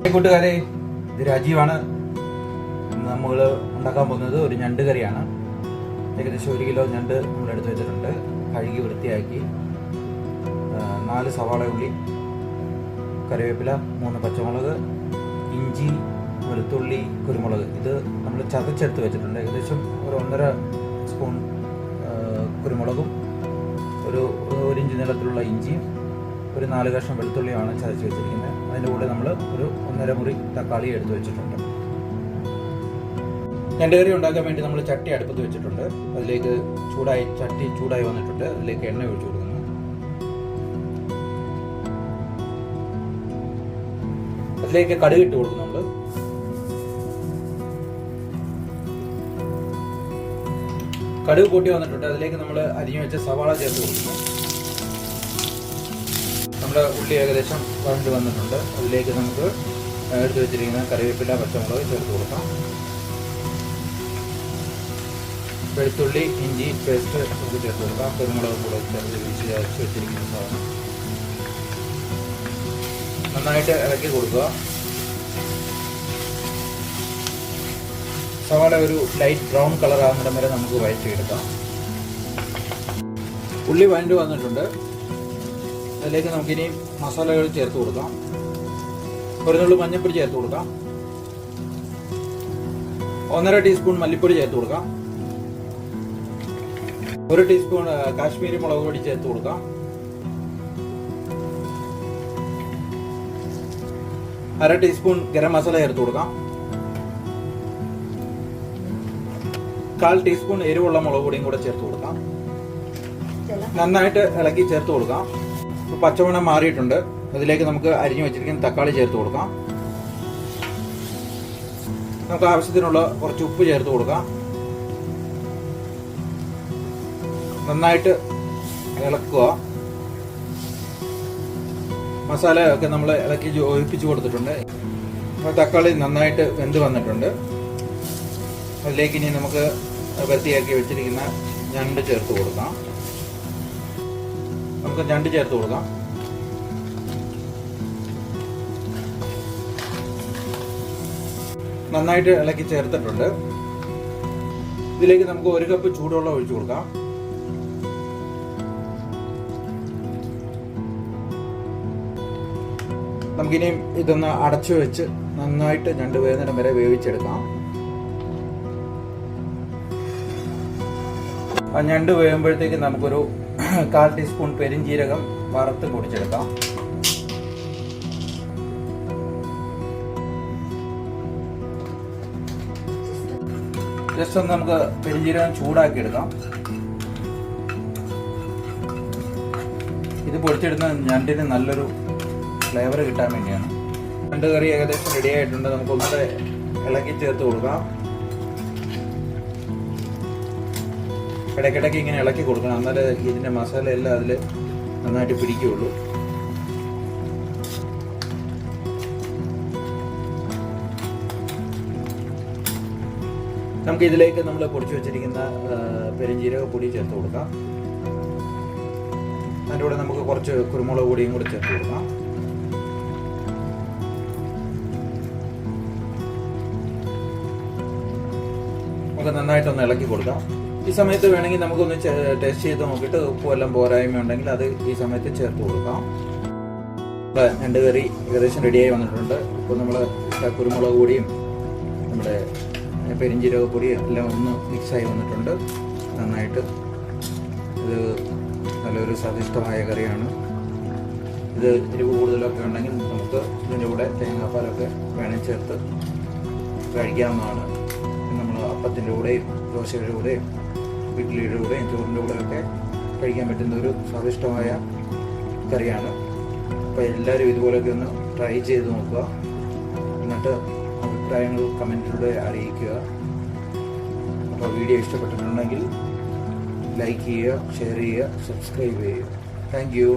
കൂട്ടുകാരെ, ഇത് രാജീവാണ്. നമ്മൾ ഉണ്ടാക്കാൻ പോകുന്നത് ഒരു ഞണ്ട് കറിയാണ്. ഏകദേശം 1 കിലോ ഞണ്ട് നമ്മളെടുത്ത് വെച്ചിട്ടുണ്ട്. കഴുകി വൃത്തിയാക്കി 4 സവാള ഉള്ളി, കറിവേപ്പില, 3 പച്ചമുളക്, ഇഞ്ചി, വെളുത്തുള്ളി, കുരുമുളക്. ഇത് നമ്മൾ ചതച്ചെടുത്ത് വെച്ചിട്ടുണ്ട്. ഏകദേശം ഒരു 1.5 സ്പൂൺ കുരുമുളകും, ഒരു ഇഞ്ച് നീളത്തിലുള്ള ഇഞ്ചിയും, ഒരു 4 കഷ്ണം വെളുത്തുള്ളിയുമാണ് ചതച്ച് വെച്ചിരിക്കുന്നത്. അതിൻ്റെ കൂടെ നമ്മൾ ഒരു 1.5 മുറി തക്കാളി എടുത്ത് വെച്ചിട്ടുണ്ട്. ഞണ്ട് കറി ഉണ്ടാക്കാൻ വേണ്ടി നമ്മൾ ചട്ടി അടുപ്പത്ത് വെച്ചിട്ടുണ്ട്. അതിലേക്ക് ചട്ടി ചൂടായി വന്നിട്ടുണ്ട്. അതിലേക്ക് എണ്ണ ഒഴിച്ചു കൊടുക്കുന്നു. അതിലേക്ക് കടുക് ഇട്ട് കൊടുക്കുന്നുണ്ട്. കടുക് പൊട്ടി വന്നിട്ടുണ്ട്. അതിലേക്ക് നമ്മൾ അരിഞ്ഞു വെച്ച സവാള ചേർത്ത് കൊടുക്കുന്നു. നമ്മുടെ ഉള്ളി ഏകദേശം വഴണ്ട് വന്നിട്ടുണ്ട്. അതിലേക്ക് നമുക്ക് എടുത്ത് വെച്ചിരിക്കുന്ന കറിവേപ്പില, പച്ചമുളക് ചേർത്ത് കൊടുക്കാം. വെളുത്തുള്ളി, ഇഞ്ചി പേസ്റ്റ് നമുക്ക് ചേർത്ത് കൊടുക്കാം. കുരുമുളക് കൂടെ ചേർത്ത് ചതച്ച് വെച്ചിരിക്കുന്ന സാധനം നന്നായിട്ട് ഇളക്കി കൊടുക്കുക. സവാള ഒരു ലൈറ്റ് ബ്രൗൺ കളർ ആകുന്നിടം വരെ നമുക്ക് വഴറ്റിയെടുക്കാം. ഉള്ളി വഴണ്ട് വന്നിട്ടുണ്ട്. അതിലേക്ക് നമുക്കിനി മസാലകൾ ചേർത്ത് കൊടുക്കാം. ഒരു നുള്ളു മഞ്ഞൾപ്പൊടി ചേർത്ത് കൊടുക്കാം. 1.5 ടീസ്പൂൺ മല്ലിപ്പൊടി ചേർത്ത് കൊടുക്കാം. 1 ടീസ്പൂൺ കാശ്മീരി മുളക് പൊടി ചേർത്ത് കൊടുക്കാം. 1/2 ടീസ്പൂൺ ഗരം മസാല ചേർത്ത് കൊടുക്കാം. 1/4 ടീസ്പൂൺ എരിവുള്ള മുളക് പൊടിയും കൂടെ ചേർത്ത് കൊടുക്കാം. നന്നായിട്ട് ഇളക്കി ചേർത്ത് കൊടുക്കാം. പച്ചമണം മാറിയിട്ടുണ്ട്. അതിലേക്ക് നമുക്ക് അരിഞ്ഞു വെച്ചിരിക്കുന്ന തക്കാളി ചേർത്ത് കൊടുക്കാം. നമുക്ക് ആവശ്യത്തിനുള്ള കുറച്ച് ഉപ്പ് ചേർത്ത് കൊടുക്കാം. നന്നായിട്ട് ഇളക്കുക. മസാല ഒക്കെ നമ്മൾ ഇളക്കി ഒഴിപ്പിച്ച് കൊടുത്തിട്ടുണ്ട്. തക്കാളി നന്നായിട്ട് വെന്ത് വന്നിട്ടുണ്ട്. അതിലേക്ക് ഇനി നമുക്ക് വൃത്തിയാക്കി വെച്ചിരിക്കുന്ന ഞണ്ട് ചേർത്ത് കൊടുക്കാം. നമുക്ക് ഞണ്ട് ചേർത്ത് കൊടുക്കാം. നന്നായിട്ട് ഇളക്കി ചേർത്തിട്ടുണ്ട്. ഇതിലേക്ക് നമുക്ക് 1 കപ്പ് ചൂടുവെള്ളം ഒഴിച്ചു കൊടുക്കാം. നമുക്കിനിയും ഇതൊന്ന് അടച്ചു വെച്ച് നന്നായിട്ട് ഞണ്ട് വേവുന്നിടം വരെ വേവിച്ചെടുക്കാം. ആ ഞണ്ട് വേവുമ്പോഴത്തേക്ക് നമുക്കൊരു 1/4 ടീസ്പൂൺ പെരിഞ്ജീരകം വറുത്ത് പൊടിച്ചെടുക്കാം. ജസ്റ്റ് ഒന്ന് നമുക്ക് പെരിഞ്ജീരകം ചൂടാക്കി എടുക്കാം. ഇത് പൊടിച്ചെടുക്കുന്ന ഞണ്ടിന് നല്ലൊരു ഫ്ലേവർ കിട്ടാൻ വേണ്ടിയാണ്. ഞണ്ട് കറി ഏകദേശം റെഡി ആയിട്ടുണ്ട്. നമുക്കൊന്നുകൂടെ ഇളക്കി ചേർത്ത് കൊടുക്കാം. ഇടയ്ക്കിടയ്ക്ക് ഇങ്ങനെ ഇളക്കി കൊടുക്കണം. എന്നാലേ ഇതിൻ്റെ മസാല എല്ലാം അതിൽ നന്നായിട്ട് പിടിക്കുകയുള്ളൂ. നമുക്ക് ഇതിലേക്ക് നമ്മൾ പൊടിച്ചു വെച്ചിരിക്കുന്ന പെരിഞ്ജീരക പൊടി ചേർത്ത് കൊടുക്കാം. അതിൻ്റെ കൂടെ നമുക്ക് കുറച്ച് കുരുമുളക് പൊടിയും കൂടി ചേർത്ത് കൊടുക്കാം. നമുക്ക് നന്നായിട്ടൊന്ന് ഇളക്കി കൊടുക്കാം. ഈ സമയത്ത് വേണമെങ്കിൽ നമുക്കൊന്ന് ടേസ്റ്റ് ചെയ്ത് നോക്കിയിട്ട് ഉപ്പും എല്ലാം പോരായ്മ ഉണ്ടെങ്കിൽ അത് ഈ സമയത്ത് ചേർത്ത് കൊടുക്കാം. ഞണ്ട് കറി ഏകദേശം റെഡിയായി വന്നിട്ടുണ്ട്. ഇപ്പോൾ നമ്മൾ കുരുമുളക് പൊടിയും നമ്മുടെ പെരിഞ്ജീരക പൊടിയും എല്ലാം ഒന്ന് മിക്സായി വന്നിട്ടുണ്ട്. നന്നായിട്ട് ഇത് നല്ലൊരു സ്വാദിഷ്ടമായ കറിയാണ്. ഇത് എരിവ് കൂടുതലൊക്കെ ഉണ്ടെങ്കിൽ നമുക്ക് ഇതിൻ്റെ കൂടെ തേങ്ങാപ്പാലൊക്കെ വേണമെങ്കിൽ ചേർത്ത് കഴിക്കാവുന്നതാണ്. നമ്മൾ അപ്പത്തിൻ്റെ കൂടെയും ദോശയുടെ കൂടെയും ഇഡ്ഡലിയുടെ കൂടെയും ചോറിൻ്റെ കൂടെയൊക്കെ കഴിക്കാൻ പറ്റുന്ന ഒരു സ്വാദിഷ്ടമായ കറിയാണ്. അപ്പോൾ എല്ലാവരും ഇതുപോലെയൊക്കെ ഒന്ന് ട്രൈ ചെയ്ത് നോക്കുക. എന്നിട്ട് അഭിപ്രായങ്ങൾ കമൻറ്റിലൂടെ അറിയിക്കുക. അപ്പോൾ വീഡിയോ ഇഷ്ടപ്പെട്ടിട്ടുണ്ടെങ്കിൽ ലൈക്ക് ചെയ്യുക, ഷെയർ ചെയ്യുക, സബ്സ്ക്രൈബ് ചെയ്യുക. Thank you.